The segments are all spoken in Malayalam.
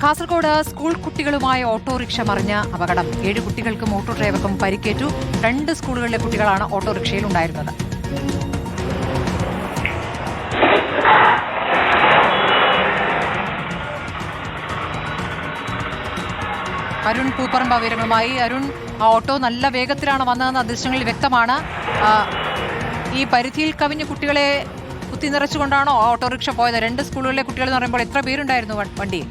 കാസർഗോഡ് സ്കൂൾ കുട്ടികളുമായി ഓട്ടോറിക്ഷ മറിഞ്ഞ അപകടം. 7 കുട്ടികൾക്കും ഓട്ടോ ഡ്രൈവർക്കും പരിക്കേറ്റു. 2 സ്കൂളുകളിലെ കുട്ടികളാണ് ഓട്ടോറിക്ഷയിൽ ഉണ്ടായിരുന്നത്. അരുൺ പൂപ്പറമ്പ വിവരങ്ങളുമായി. അരുൺ, ആ ഓട്ടോ നല്ല വേഗത്തിലാണ് വന്നതെന്ന ദൃശ്യങ്ങളിൽ വ്യക്തമാണ്. ഈ പരിധിയിൽ കവിഞ്ഞ കുട്ടികളെ കുത്തി നിറച്ചുകൊണ്ടാണോ ഓട്ടോറിക്ഷ പോയത്? 2 സ്കൂളുകളിലെ കുട്ടികൾ എന്ന് പറയുമ്പോൾ എത്ര പേരുണ്ടായിരുന്നു വണ്ടിയിൽ?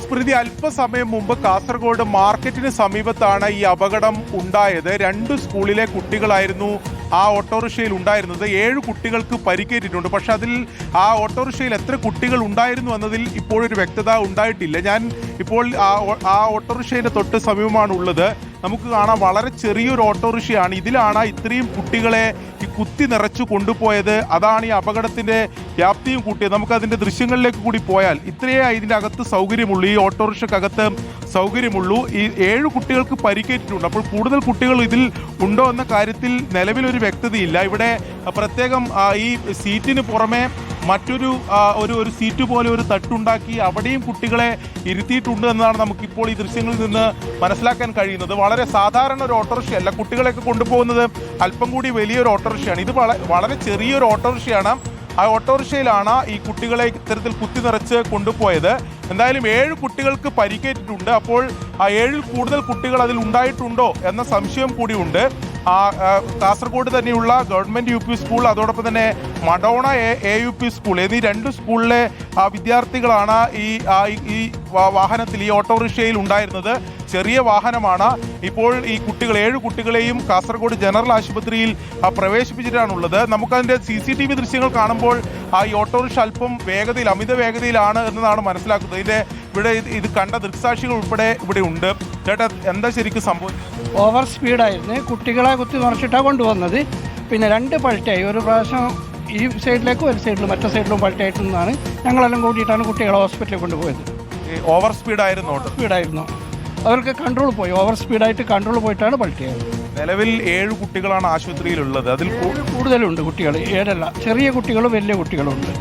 സ്മൃതി, അല്പസമയം മുമ്പ് കാസർഗോഡ് മാർക്കറ്റിന് സമീപത്താണ് ഈ അപകടം ഉണ്ടായത്. 2 സ്കൂളിലെ കുട്ടികളായിരുന്നു ആ ഓട്ടോറിക്ഷയിൽ ഉണ്ടായിരുന്നത്. 7 കുട്ടികൾക്ക് പരിക്കേറ്റിട്ടുണ്ട്. പക്ഷെ അതിൽ ആ ഓട്ടോറിക്ഷയിൽ എത്ര കുട്ടികൾ ഉണ്ടായിരുന്നു എന്നതിൽ ഇപ്പോഴൊരു വ്യക്തത ഉണ്ടായിട്ടില്ല. ഞാൻ ഇപ്പോൾ ആ ഓട്ടോറിക്ഷയുടെ തൊട്ട് സമീപമാണ് ഉള്ളത്. നമുക്ക് കാണാം, വളരെ ചെറിയൊരു ഓട്ടോറിക്ഷയാണ്. ഇതിലാണ് ഇത്രയും കുട്ടികളെ ഈ കുത്തി നിറച്ചു കൊണ്ടുപോയത്. അതാണ് ഈ അപകടത്തിന്റെ വ്യാപ്തിയും കൂട്ടിയത്. നമുക്ക് അതിന്റെ ദൃശ്യങ്ങളിലേക്ക് കൂടി പോയാൽ ഇത്രയേ ഇതിന്റെ അകത്ത് സൗകര്യമുള്ളൂ, ഈ ഓട്ടോറിക്ഷക്കകത്ത് സൗകര്യമുള്ളൂ. ഈ 7 കുട്ടികൾക്ക് പരിക്കേറ്റിട്ടുണ്ട്. അപ്പോൾ കൂടുതൽ കുട്ടികൾ ഇതിൽ ഉണ്ടോ എന്ന കാര്യത്തിൽ നിലവിലൊരു വ്യക്തതയില്ല. ഇവിടെ പ്രത്യേകം ഈ സീറ്റിന് പുറമെ മറ്റൊരു ഒരു സീറ്റ് പോലെ ഒരു തട്ടുണ്ടാക്കി അവിടെയും കുട്ടികളെ ഇരുത്തിയിട്ടുണ്ട് എന്നതാണ് നമുക്കിപ്പോൾ ഈ ദൃശ്യങ്ങളിൽ നിന്ന് മനസ്സിലാക്കാൻ കഴിയുന്നത്. വളരെ സാധാരണ ഒരു ഓട്ടോറിക്ഷയല്ല. കുട്ടികളെയൊക്കെ കൊണ്ടുപോകുന്നത് അല്പം കൂടി വലിയൊരു ഓട്ടോറിക്ഷയാണ്. ഇത് വളരെ ചെറിയൊരു ഓട്ടോറിക്ഷയാണ്. ആ ഓട്ടോറിക്ഷയിലാണ് ഈ കുട്ടികളെ ഇത്തരത്തിൽ കുത്തി നിറച്ച് കൊണ്ടുപോയത്. എന്തായാലും 7 കുട്ടികൾക്ക് പരിക്കേറ്റിട്ടുണ്ട്. അപ്പോൾ ആ 7 കൂടുതൽ കുട്ടികൾ അതിൽ ഉണ്ടായിട്ടുണ്ടോ എന്ന സംശയം കൂടിയുണ്ട്. കാസർഗോഡ് തന്നെയുള്ള ഗവൺമെന്റ് UP സ്കൂൾ, അതോടൊപ്പം തന്നെ മഡോണ AUP സ്കൂൾ എന്നീ 2 സ്കൂളിലെ വിദ്യാർത്ഥികളാണ് ഈ വാഹനത്തിൽ, ഈ ഓട്ടോറിക്ഷയിൽ ഉണ്ടായിരുന്നത്. ചെറിയ വാഹനമാണ്. ഇപ്പോൾ ഈ കുട്ടികൾ 7 കുട്ടികളെയും കാസർഗോഡ് ജനറൽ ആശുപത്രിയിൽ പ്രവേശിപ്പിച്ചിട്ടാണുള്ളത്. നമുക്കതിൻ്റെ CCTV ദൃശ്യങ്ങൾ കാണുമ്പോൾ ഈ ഓട്ടോറിക്ഷ അല്പം വേഗതയിൽ, അമിത വേഗതയിലാണ് എന്നതാണ് മനസ്സിലാക്കുന്നത്. ഇവിടെ ഇത് കണ്ട ദൃക്സാക്ഷികൾ ഉൾപ്പെടെ ഇവിടെ ഉണ്ട്. ചേട്ടാ, എന്താ ശരിക്കും സംഭവിച്ചത്? ഓവർ സ്പീഡായിരുന്നു. കുട്ടികളെ കുത്തി നിറച്ചിട്ടാണ് കൊണ്ടുവന്നത്. പിന്നെ 2 പൾട്ടായി. ഒരു പ്രാവശ്യം ഈ സൈഡിലേക്കും ഒരു സൈഡിലും മറ്റേ സൈഡിലും പൾട്ടായിട്ടെന്നാണ്. ഞങ്ങളെല്ലാം കൂട്ടിയിട്ടാണ് കുട്ടികളെ ഹോസ്പിറ്റലിൽ കൊണ്ടുപോയത്. ഓവർ സ്പീഡായിരുന്നു. അവർക്ക് കൺട്രോൾ പോയി. ഓവർ സ്പീഡായിട്ട് കൺട്രോൾ പോയിട്ടാണ് പൾട്ടിയത്. നിലവിൽ 7 കുട്ടികളാണ് ആശുപത്രിയിലുള്ളത്. അതിൽ കൂടുതലുണ്ട് കുട്ടികൾ. 7 അല്ല, ചെറിയ കുട്ടികളും വലിയ കുട്ടികളും ഉണ്ട്.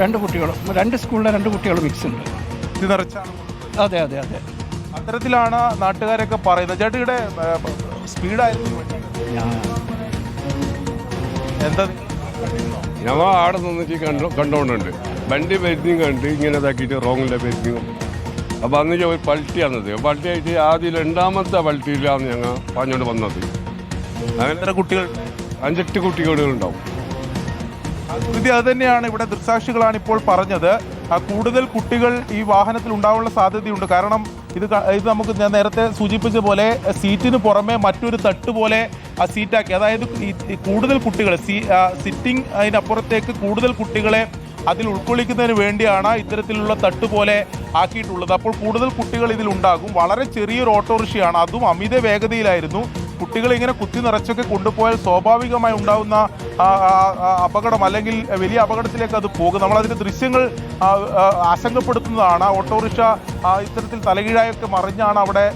2 കുട്ടികളും, 2 സ്കൂളിലെ 2 കുട്ടികളും മിക്സ് ഉണ്ട്. അതെ. അത്തരത്തിലാണ് നാട്ടുകാരൊക്കെ പറയുന്നത്. ചേട്ടിയുടെ സ്പീഡായിരുന്നു എന്താ? ഞങ്ങൾ ആടെ നിന്നിട്ട് കണ്ടോണ്ടുണ്ട്. വണ്ടി വരുന്നതും കണ്ട് ഇങ്ങനെ ഇതാക്കിയിട്ട് റോങ്ങിലെ വരുന്നതും. അപ്പോൾ അന്ന് ഒരു പൾട്ടിയാണത്. പൾട്ടിയായിട്ട് ആദ്യം 2ാമത്തെ പൾട്ടിയിലാണ് ഞങ്ങൾ പറഞ്ഞുകൊണ്ട് വന്നത്. അങ്ങനെ കുട്ടികൾ 5-8 കുട്ടികളുണ്ടാവും. അത് തന്നെയാണ് ഇവിടെ ദൃക്സാക്ഷികളാണ് ഇപ്പോൾ പറഞ്ഞത്. കൂടുതൽ കുട്ടികൾ ഈ വാഹനത്തിൽ ഉണ്ടാവാനുള്ള സാധ്യതയുണ്ട്. കാരണം ഇത് നമുക്ക് ഞാൻ നേരത്തെ സൂചിപ്പിച്ച പോലെ സീറ്റിന് പുറമെ മറ്റൊരു തട്ട് പോലെ ആ സീറ്റാക്കി, അതായത് ഈ കൂടുതൽ കുട്ടികളെ സിറ്റിംഗ് അതിനപ്പുറത്തേക്ക് കൂടുതൽ കുട്ടികളെ അതിൽ ഉൾക്കൊള്ളിക്കുന്നതിന് വേണ്ടിയാണ് ഇത്തരത്തിലുള്ള തട്ട് പോലെ ആക്കിയിട്ടുള്ളത്. അപ്പോൾ കൂടുതൽ കുട്ടികൾ ഇതിലുണ്ടാകും. വളരെ ചെറിയൊരു ഓട്ടോറിക്ഷയാണ്, അതും അമിത വേഗതയിലായിരുന്നു. കുട്ടികൾ ഇങ്ങനെ കുത്തി നിറച്ചൊക്കെ കൊണ്ടുപോയാൽ സ്വാഭാവികമായി ഉണ്ടാകുന്ന അപകടം, അല്ലെങ്കിൽ വലിയ അപകടത്തിലേക്ക് അത് പോകും. നമ്മളതിൻ്റെ ദൃശ്യങ്ങൾ ആശങ്കപ്പെടുത്തുന്നതാണ്. ഓട്ടോറിക്ഷ ഇത്തരത്തിൽ തലകീഴായൊക്കെ മറിഞ്ഞാണ് അവിടെ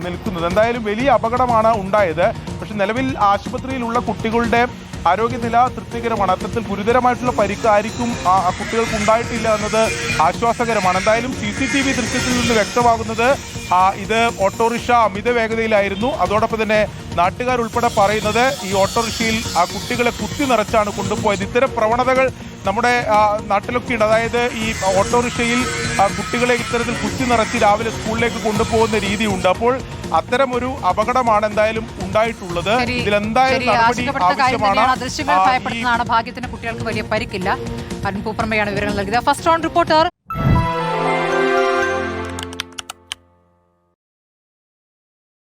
നിൽക്കുന്നത്. എന്തായാലും വലിയ അപകടമാണ് ഉണ്ടായത്. പക്ഷെ നിലവിൽ ആശുപത്രിയിലുള്ള കുട്ടികളുടെ ആരോഗ്യനില തൃപ്തികരമാണ്. അത്തരത്തിൽ ഗുരുതരമായിട്ടുള്ള പരിക്ക് ആർക്കും കുട്ടികൾക്ക് ഉണ്ടായിട്ടില്ല എന്നത് ആശ്വാസകരമാണ്. എന്തായാലും CCTV ദൃശ്യത്തിൽ നിന്ന് വ്യക്തമാകുന്നത് ഇത് ഓട്ടോറിക്ഷ അമിത വേഗതയിലായിരുന്നു. അതോടൊപ്പം തന്നെ നാട്ടുകാരുൾപ്പെടെ പറയുന്നത് ഈ ഓട്ടോറിക്ഷയിൽ കുട്ടികളെ കുത്തി നിറച്ചാണ് കൊണ്ടുപോയത്. ഇത്തരം പ്രവണതകൾ നമ്മുടെ നാട്ടിലൊക്കെ ഉണ്ട്. അതായത് ഈ ഓട്ടോറിക്ഷയിൽ കുട്ടികളെ ഇത്തരത്തിൽ കുത്തി നിറച്ച് രാവിലെ സ്കൂളിലേക്ക് കൊണ്ടുപോകുന്ന രീതിയുണ്ട്. അപ്പോൾ അത്തരമൊരു അപകടമാണ് എന്തായാലും ഉണ്ടായിട്ടുള്ളത്. ഇതിലെന്തായാലും നടപടി ആവശ്യമാണ്. ദൃശ്യങ്ങൾ ഭയപ്പെടുത്തുന്നതാണ്. ഭാഗ്യത്തിന് കുട്ടികൾക്ക് വലിയ പരിക്കില്ല. അരുൺ പൂപ്പറമ്പയാണ് വിവരങ്ങൾ നൽകിയത്. First on reporter.